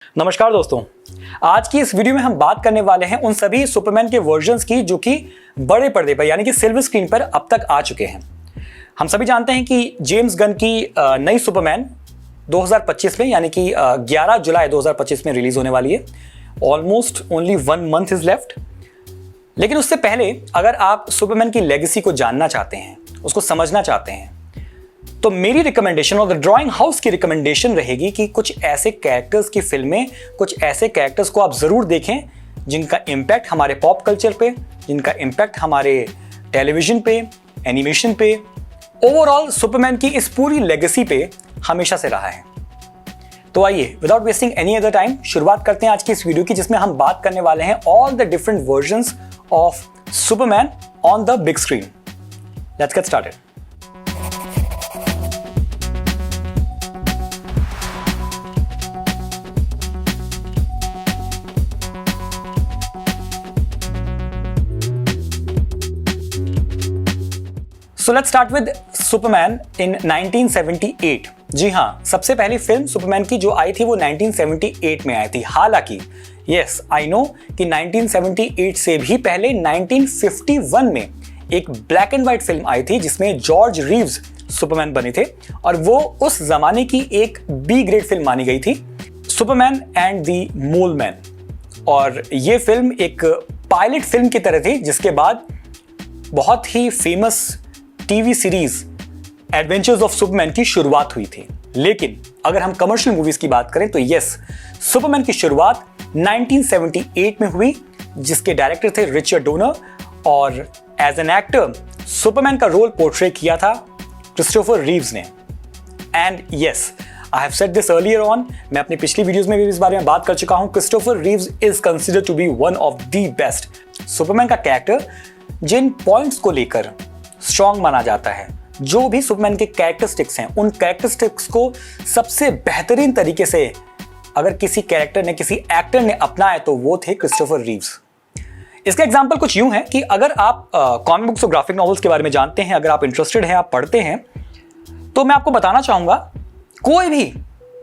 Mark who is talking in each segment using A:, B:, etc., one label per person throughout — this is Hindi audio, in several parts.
A: नमस्कार दोस्तों, आज की इस वीडियो में हम बात करने वाले हैं उन सभी सुपरमैन के वर्जन्स की जो कि बड़े पर्दे पर यानी कि सिल्वर स्क्रीन पर अब तक आ चुके हैं। हम सभी जानते हैं कि जेम्स गन की नई सुपरमैन 2025 में यानी कि 11 जुलाई 2025 में रिलीज होने वाली है। Almost only 1 month is left. लेकिन उससे पहले अगर आप सुपरमैन की लेगेसी को जानना चाहते हैं, उसको समझना चाहते हैं, तो मेरी रिकमेंडेशन और द ड्राइंग हाउस की रिकमेंडेशन रहेगी कि कुछ ऐसे कैरेक्टर्स की फिल्में, कुछ ऐसे कैरेक्टर्स को आप ज़रूर देखें जिनका इम्पैक्ट हमारे पॉप कल्चर पे, जिनका इम्पैक्ट हमारे टेलीविज़न पे, एनिमेशन पे, ओवरऑल सुपरमैन की इस पूरी लेगेसी पे हमेशा से रहा है। तो आइए without wasting any other time शुरुआत करते हैं आज की इस वीडियो की, जिसमें हम बात करने वाले हैं all the different versions of Superman on the big screen. Let's get started. So let's start with Superman in 1978। जी हाँ, सबसे पहली फिल्म सुपरमैन की जो आई थी वो 1978 में आई थी। हालांकि यस आई नो कि 1978 से भी पहले 1951 में एक ब्लैक एंड व्हाइट फिल्म आई थी जिसमें जॉर्ज रीव्स सुपरमैन बने थे और वो उस जमाने की एक बी ग्रेड फिल्म मानी गई थी, Superman and the mole man. और ये फिल्म एक पायलट फिल्म की तरह थी जिसके बाद बहुत ही famous TV series adventures of Superman की शुरुआत हुई थी। लेकिन अगर हम कमर्शियल मूवीज की बात करें तो यस, सुपरमैन की शुरुआत 1978 में हुई, जिसके डायरेक्टर थे रिचर्ड डोनर और एज एन एक्टर सुपरमैन का रोल पोर्ट्रे किया था क्रिस्टोफर रीव्स ने। And yes, I have said this earlier on, मैं अपनी पिछली वीडियोस में भी इस बारे में बात कर चुका हूं। Christopher Reeves is considered to be one of the best Superman का कैरेक्टर जिन पॉइंट्स को लेकर स्ट्रॉन्ग माना जाता है। जो भी सुपरमैन के कैरेक्टरिस्टिक्स हैं, उन कैरेक्टरिस्टिक्स को सबसे बेहतरीन तरीके से अगर किसी कैरेक्टर ने, किसी एक्टर ने अपनाया तो वो थे क्रिस्टोफर रीव्स। इसका एग्जांपल कुछ यूं है कि अगर आप कॉमिक बुक्स और ग्राफिक नॉवेल्स के बारे में जानते हैं, अगर आप इंटरेस्टेड हैं, आप पढ़ते हैं, तो मैं आपको बताना चाहूंगा कोई भी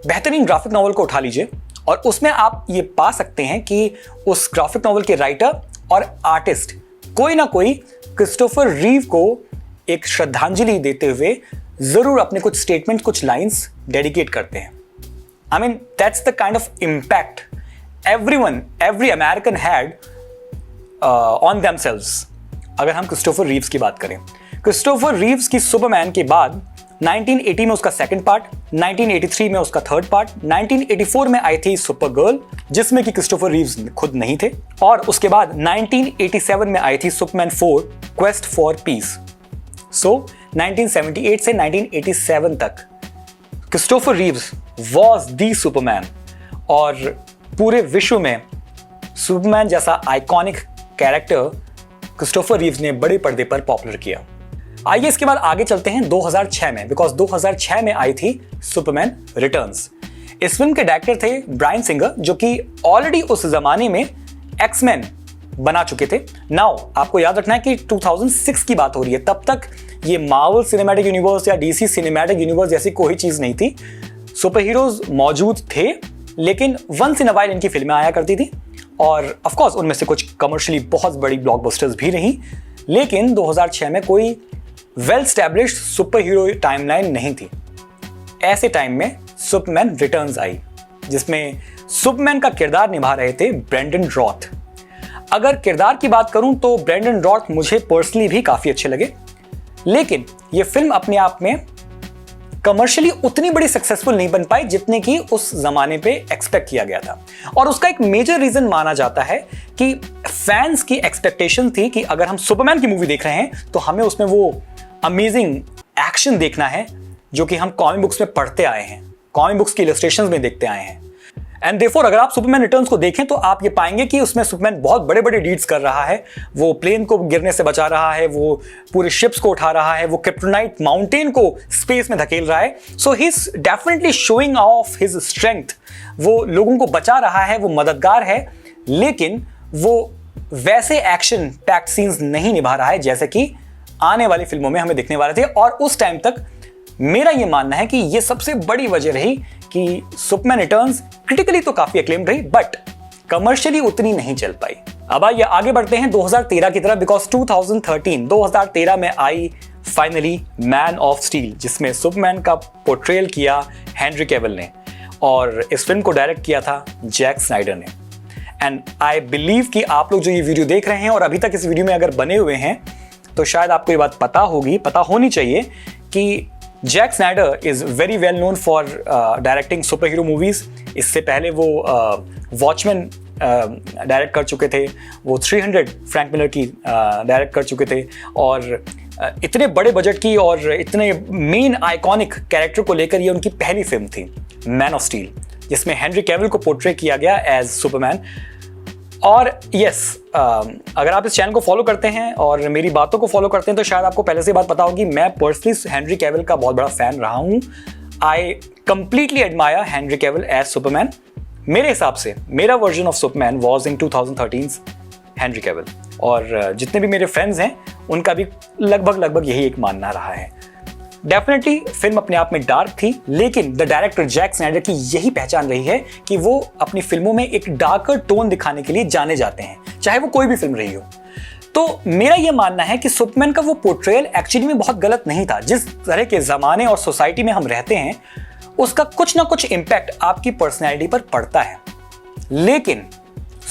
A: बेहतरीन ग्राफिक नॉवेल को उठा लीजिए और उसमें आप ये पा सकते हैं कि उस ग्राफिक नॉवेल के राइटर और आर्टिस्ट कोई ना कोई क्रिस्टोफर रीव को एक श्रद्धांजलि देते हुए जरूर अपने कुछ स्टेटमेंट, कुछ लाइंस डेडिकेट करते हैं। I mean that's the kind of impact every American had on themselves. अगर हम क्रिस्टोफर रीव्स की बात करें, क्रिस्टोफर रीव्स की सुपरमैन के बाद 1980 में उसका सेकंड पार्ट, 1983 में उसका थर्ड पार्ट, 1984 में आई थी सुपर गर्ल जिसमें कि क्रिस्टोफर रीव्स खुद नहीं थे, और उसके बाद 1987 में आई थी सुपरमैन 4 क्वेस्ट फॉर पीस। सो 1978 से 1987 तक Christopher Reeves was the Superman और पूरे विश्व में सुपरमैन जैसा आइकॉनिक कैरेक्टर क्रिस्टोफर रीव्स ने बड़े पर्दे पर पॉपुलर किया। आइए इसके बाद आगे चलते हैं 2006 में, बिकॉज 2006 में आई थी सुपरमैन रिटर्न्स। इस फिल्म के डायरेक्टर थे ब्रायन सिंगर, जो कि ऑलरेडी उस जमाने में एक्समैन बना चुके थे। नाउ आपको याद रखना है कि 2006 की बात हो रही है, तब तक ये मार्वल सिनेमैटिक यूनिवर्स या डीसी सिनेमैटिक यूनिवर्स जैसी कोई चीज नहीं थी। सुपर हीरोज मौजूद थे लेकिन वंस इन अ वाइल इनकी फिल्में आया करती थी और ऑफ कोर्स उनमें से कुछ कमर्शियली बहुत बड़ी ब्लॉकबस्टर्स भी रही। लेकिन 2006 में कोई well established super hero timeline नहीं थी। ऐसे टाइम में सुपरमैन रिटर्न्स आई, जिसमें सुपरमैन का किरदार निभा रहे थे ब्रेंडन रॉथ। अगर किरदार की बात करूं तो ब्रेंडन रॉथ मुझे पर्सनली भी काफी अच्छे लगे, लेकिन यह फिल्म अपने आप में कमर्शियली उतनी बड़ी सक्सेसफुल नहीं बन पाई जितने की उस जमाने पे एक्सपेक्ट किया गया था। और उसका एक मेजर रीजन माना जाता है कि फैंस की एक्सपेक्टेशन थी कि अगर हम सुपरमैन की मूवी देख रहे हैं तो हमें उसमें वो अमेजिंग एक्शन देखना है जो कि हम कॉमिक बुक्स में पढ़ते आए हैं, कॉमिक बुक्स की इलस्ट्रेशंस में देखते आए हैं। एंड देयरफॉर अगर आप सुपरमैन रिटर्न्स को देखें तो आप ये पाएंगे कि उसमें सुपरमैन बहुत बड़े बड़े डीड्स कर रहा है। वो प्लेन को गिरने से बचा रहा है, वो पूरे शिप्स को उठा रहा है, वो क्रिप्टोनाइट माउंटेन को स्पेस में धकेल रहा है। So he is definitely showing off his strength. वो लोगों को बचा रहा है, वो मददगार है, लेकिन वो वैसे एक्शन पैक्ड सीन्स नहीं निभा रहा है जैसे कि आने वाली फिल्मों में हमें दिखने वाले थे। और उस टाइम तक मेरा यह मानना है कि यह सबसे बड़ी वजह रही कि सुपरमैन रिटर्न्स क्रिटिकली तो काफी एक्लेम्ड रही बट कमर्शियली उतनी नहीं चल पाई। अब आइए आगे बढ़ते हैं 2013 की तरफ, बिकॉज 2013 में I finally man of steel, जिसमें सुपरमैन का पोर्ट्रेयल किया हेनरी कैविल ने और इस फिल्म को डायरेक्ट किया था जैक स्नाइडर ने। एंड आई बिलीव कि आप लोग जो ये वीडियो देख रहे हैं और अभी तक इस वीडियो में अगर बने हुए हैं तो शायद आपको ये बात पता होनी चाहिए कि Jack Snyder is very well known for directing super hero movies. इससे पहले वो वॉचमैन डायरेक्ट कर चुके थे, वो 300 फ्रैंक मिलर की डायरेक्ट कर चुके थे और इतने बड़े बजट की और इतने मेन आइकॉनिक कैरेक्टर को लेकर ये उनकी पहली फिल्म थी मैन ऑफ स्टील, जिसमें हेनरी कैविल को पोर्ट्रे किया गया एज सुपरमैन। और यस, अगर आप इस चैनल को फॉलो करते हैं और मेरी बातों को फॉलो करते हैं तो शायद आपको पहले से बात पता होगी, मैं पर्सनली हेनरी कैविल का बहुत बड़ा फैन रहा हूं। I completely admire Henry Cavill as Superman. मेरे हिसाब से मेरा version of Superman was in 2013 Henry Cavill, और जितने भी मेरे फ्रेंड्स हैं उनका भी लगभग यही एक मानना रहा है। डेफिनेटली फिल्म अपने आप में डार्क थी, लेकिन द डायरेक्टर जैक स्नाइडर की यही पहचान रही है कि वो अपनी फिल्मों में एक डार्कर टोन दिखाने के लिए जाने जाते हैं, चाहे वो कोई भी फिल्म रही हो। तो मेरा यह मानना है कि सुपरमैन का वो पोर्ट्रेयल एक्चुअली में बहुत गलत नहीं था। जिस तरह के जमाने और सोसाइटी में हम रहते हैं उसका कुछ ना कुछ इंपैक्ट आपकी पर्सनैलिटी पर पड़ता है, लेकिन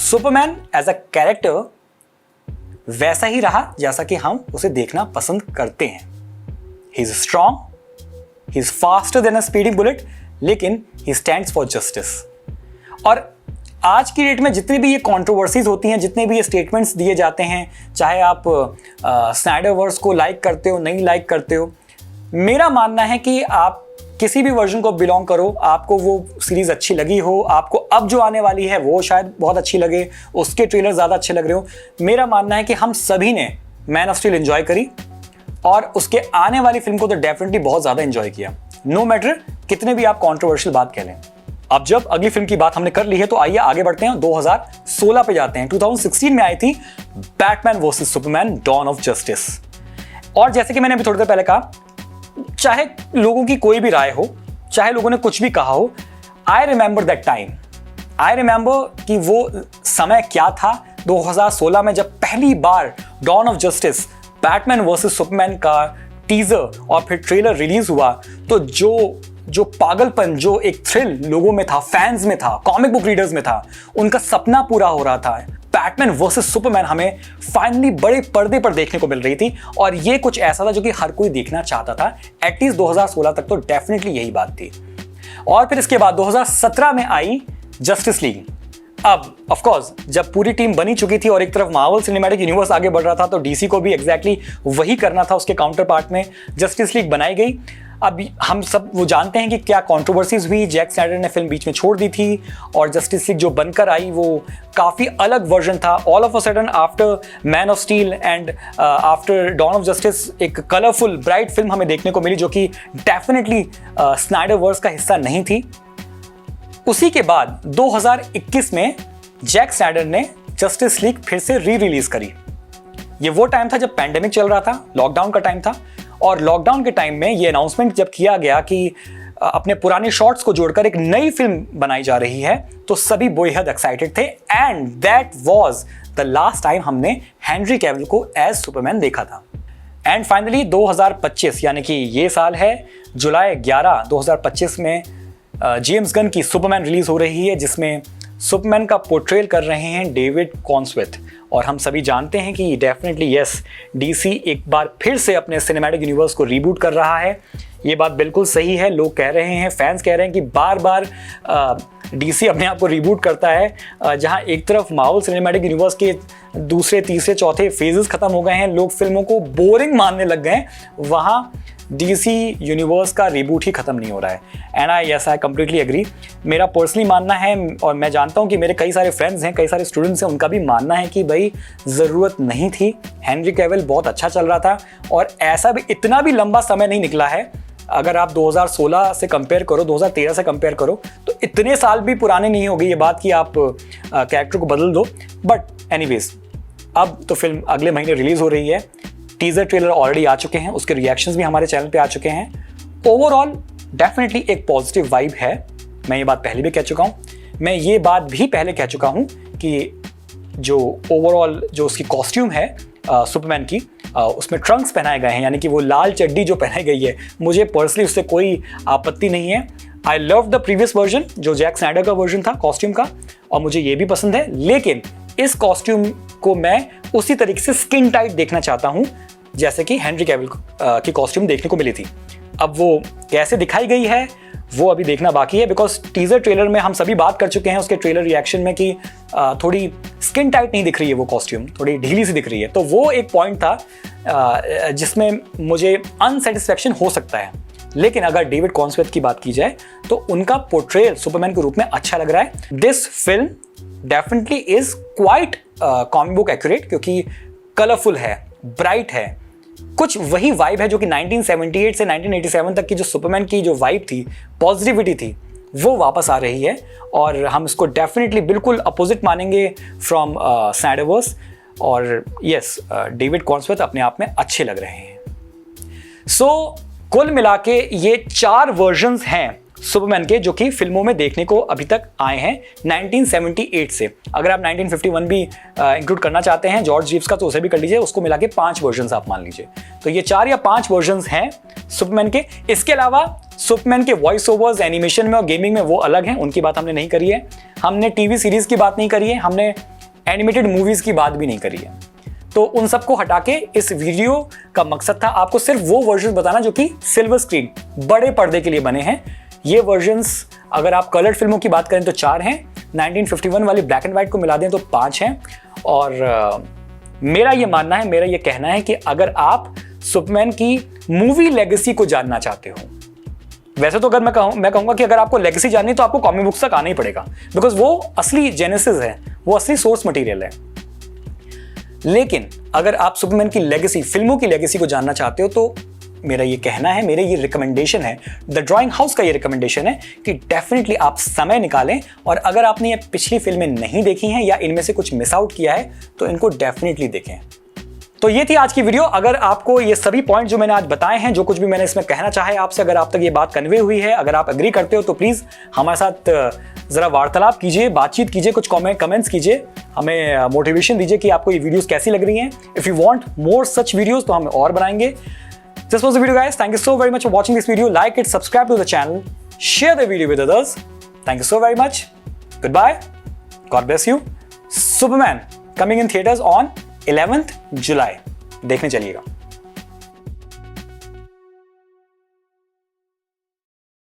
A: सुपरमैन एज अ कैरेक्टर वैसा ही रहा जैसा कि हम उसे देखना पसंद करते हैं। He is strong, he is faster than a speeding bullet, लेकिन ही स्टैंड्स फॉर जस्टिस। और आज की डेट में जितनी भी ये कंट्रोवर्सीज होती हैं, जितने भी ये स्टेटमेंट्स दिए जाते हैं, चाहे आप स्नाइडर वर्स को लाइक करते हो नहीं लाइक करते हो, मेरा मानना है कि आप किसी भी वर्जन को बिलोंग करो, आपको वो सीरीज अच्छी लगी हो, आपको अब जो आने वाली है वो शायद बहुत अच्छी लगे, उसके ट्रेलर ज़्यादा अच्छे लग रहे हो, मेरा मानना है कि हम सभी ने मैन ऑफ स्टील एंजॉय करी और उसके आने वाली फिल्म को तो डेफिनेटली बहुत ज़्यादा एंजॉय किया, नो मैटर कितने भी आप कॉन्ट्रोवर्शियल बात कह लें। अब जब अगली फिल्म की बात हमने कर ली है तो आइए आगे बढ़ते हैं, 2016 पे जाते हैं। 2016 में आई थी Batman versus Superman Dawn of Justice. और जैसे कि मैंने अभी थोड़ी देर पहले कहा, चाहे लोगों की कोई भी राय हो, चाहे लोगों ने कुछ भी कहा हो, I remember that time. I remember कि वो समय क्या था 2016 में जब पहली बार Dawn of Justice Batman versus Superman का टीजर और फिर ट्रेलर रिलीज हुआ, तो जो पागलपन, जो एक थ्रिल लोगों में था, फैंस में था, कॉमिक बुक रीडर्स में था, उनका सपना पूरा हो रहा था। बैटमैन वर्सेस सुपरमैन हमें फाइनली बड़े पर्दे पर देखने को मिल रही थी और ये कुछ ऐसा था जो कि हर कोई देखना चाहता था। एटलीस्ट 2016 तक तो डेफिनेटली यही बात थी। और फिर इसके बाद 2017 में आई जस्टिस लीग। अब ऑफ कोर्स जब पूरी टीम बनी चुकी थी और एक तरफ मार्वल सिनेमैटिक यूनिवर्स आगे बढ़ रहा था, तो डीसी को भी एग्जैक्टली वही करना था। उसके काउंटर पार्ट में जस्टिस लीग बनाई गई। अब हम सब वो जानते हैं कि क्या कंट्रोवर्सीज हुई, जैक स्नाइडर ने फिल्म बीच में छोड़ दी थी और जस्टिस लीग जो बनकर आई वो काफ़ी अलग वर्जन था। All of a sudden after Man of Steel and after Dawn of Justice एक कलरफुल ब्राइट फिल्म हमें देखने को मिली जो कि डेफिनेटली स्नाइडर वर्स का हिस्सा नहीं थी। उसी के बाद 2021 में जैक स्नाइडर ने जस्टिस लीग फिर से री रिलीज करी। ये वो टाइम था जब पैंडेमिक चल रहा था, लॉकडाउन का टाइम था, और लॉकडाउन के टाइम में ये अनाउंसमेंट जब किया गया कि अपने पुराने शॉट्स को जोड़कर एक नई फिल्म बनाई जा रही है, तो सभी बेहद एक्साइटेड थे। And that was the last time हमने हेनरी कैविल को एज सुपरमैन देखा था। एंड फाइनली 2025 यानी कि ये साल है, जुलाई 11 2025 में जेम्स गन की सुपरमैन रिलीज हो रही है, जिसमें सुपरमैन का पोर्ट्रेल कर रहे हैं डेविड कॉन्सवेथ। और हम सभी जानते हैं कि डेफिनेटली यस, डीसी एक बार फिर से अपने सिनेमैटिक यूनिवर्स को रीबूट कर रहा है। ये बात बिल्कुल सही है, लोग कह रहे हैं, फैंस कह रहे हैं कि बार बार डीसी अपने आप को रीबूट करता है। जहां एक तरफ मार्वल सिनेमैटिक यूनिवर्स के दूसरे तीसरे चौथे फेजेस खत्म हो गए हैं, लोग फिल्मों को बोरिंग मानने लग गए हैं, वहां डीसी यूनिवर्स का रिबूट ही खत्म नहीं हो रहा है। And I completely agree. मेरा पर्सनली मानना है और मैं जानता हूं कि मेरे कई सारे फ्रेंड्स हैं, कई सारे स्टूडेंट्स हैं, उनका भी मानना है कि भाई ज़रूरत नहीं थी। हेनरी कैविल बहुत अच्छा चल रहा था और ऐसा भी इतना भी लंबा समय नहीं निकला है। अगर आप 2016 से कंपेयर करो, 2013 से कंपेयर करो, तो इतने साल भी पुराने नहीं हो गई ये बात कि आप कैरेक्टर को बदल दो। बट एनीवेज, अब तो फिल्म अगले महीने रिलीज हो रही है। टीजर ट्रेलर ऑलरेडी आ चुके हैं, उसके रिएक्शंस भी हमारे चैनल पे आ चुके हैं। ओवरऑल डेफिनेटली एक पॉजिटिव वाइब है। मैं ये बात पहले भी कह चुका हूँ। मैं ये बात भी पहले कह चुका हूँ कि जो ओवरऑल जो उसकी कॉस्ट्यूम है सुपरमैन की, उसमें ट्रंक्स पहनाए गए हैं, यानी कि वो लाल चड्डी जो पहनाई गई है, मुझे पर्सनली उससे कोई आपत्ति नहीं है। I love the previous version, जो जैक स्नाइडर का वर्जन था कॉस्ट्यूम का, और मुझे ये भी पसंद है, लेकिन इस कॉस्ट्यूम को मैं उसी तरीके से स्किन टाइट देखना चाहता हूँ जैसे कि हेनरी कैविल की कॉस्ट्यूम देखने को मिली थी। अब वो कैसे दिखाई गई है वो अभी देखना बाकी है, बिकॉज टीजर ट्रेलर में हम सभी बात कर चुके हैं उसके ट्रेलर रिएक्शन में कि थोड़ी स्किन टाइट नहीं दिख रही है वो कॉस्ट्यूम, थोड़ी ढीली सी दिख रही है। तो वो एक पॉइंट था जिसमें मुझे अनसेटिस्फैक्शन हो सकता है। लेकिन अगर डेविड कॉर्नस्वेथ की बात की जाए तो उनका पोर्ट्रेयल सुपरमैन के रूप में अच्छा लग रहा है। This film definitely is quite comic book accurate, क्योंकि कलरफुल है, ब्राइट है, कुछ वही वाइब है जो कि 1978 से 1987 तक की जो सुपरमैन की जो वाइब थी, पॉजिटिविटी थी, वो वापस आ रही है। और हम इसको डेफिनेटली बिल्कुल अपोजिट मानेंगे फ्रॉम स्नाइडरवर्स। और यस, डेविड कॉर्नस्वेथ अपने आप में अच्छे लग रहे हैं। सो कुल मिला के ये 4 वर्जन्स हैं सुपरमैन के जो कि फिल्मों में देखने को अभी तक आए हैं 1978 से। अगर आप 1951 भी इंक्लूड करना चाहते हैं जॉर्ज रीव्स का, तो उसे भी कर लीजिए, उसको मिला के 5 वर्जन्स आप मान लीजिए। तो ये 4 या 5 वर्जन्स हैं सुपरमैन के। इसके अलावा सुपरमैन के वॉइस ओवर्स एनिमेशन में और गेमिंग में वो अलग हैं, उनकी बात हमने नहीं करी है। हमने टीवी सीरीज की बात नहीं करी है, हमने एनिमेटेड मूवीज की बात भी नहीं करी है। तो उन सबको हटा के इस वीडियो का मकसद था आपको सिर्फ वो वर्जन बताना जो कि सिल्वर स्क्रीन, बड़े पर्दे के लिए बने हैं। ये वर्जन्स अगर आप कलर्ड फिल्मों की बात करें तो 4 हैं, 1951 वाली ब्लैक एंड व्हाइट को मिला दें तो 5 हैं। और मेरा ये मानना है, मेरा ये कहना है कि अगर आप सुपरमैन की मूवी लेगेसी को जानना चाहते हो, वैसे तो अगर मैं कहूंगा कि अगर आपको लेगेसी जाननी तो आपको कॉमिक बुक्स तक आना ही पड़ेगा, बिकॉज वो असली जेनेसिस है, वो असली सोर्स मटेरियल है। लेकिन अगर आप सुपरमैन की लेगेसी, फिल्मों की लेगेसी को जानना चाहते हो तो मेरा ये कहना है, मेरा ये रिकमेंडेशन है, द ड्राइंग हाउस का ये रिकमेंडेशन है कि डेफिनेटली आप समय निकालें, और अगर आपने ये पिछली फिल्में नहीं देखी हैं या इनमें से कुछ मिस आउट किया है तो इनको डेफिनेटली देखें। तो ये थी आज की वीडियो। अगर आपको ये सभी पॉइंट जो मैंने आज बताए हैं, जो कुछ भी मैंने इसमें कहना चाहा है आपसे, अगर आप तक ये बात कन्वे हुई है, अगर आप एग्री करते हो तो प्लीज हमारे साथ जरा वार्तालाप कीजिए, बातचीत कीजिए, कुछ कमेंट्स कीजिए, हमें मोटिवेशन दीजिए कि आपको ये वीडियोस कैसी लग रही हैं। If you want more such videos तो हम और बनाएंगे। This was the video, guys. Thank you so very much for watching this video. Like it, subscribe to the channel, share the video with others. Thank you so very much. Goodbye. God bless you. Superman coming in theaters on 11th July. देखने चलिएगा।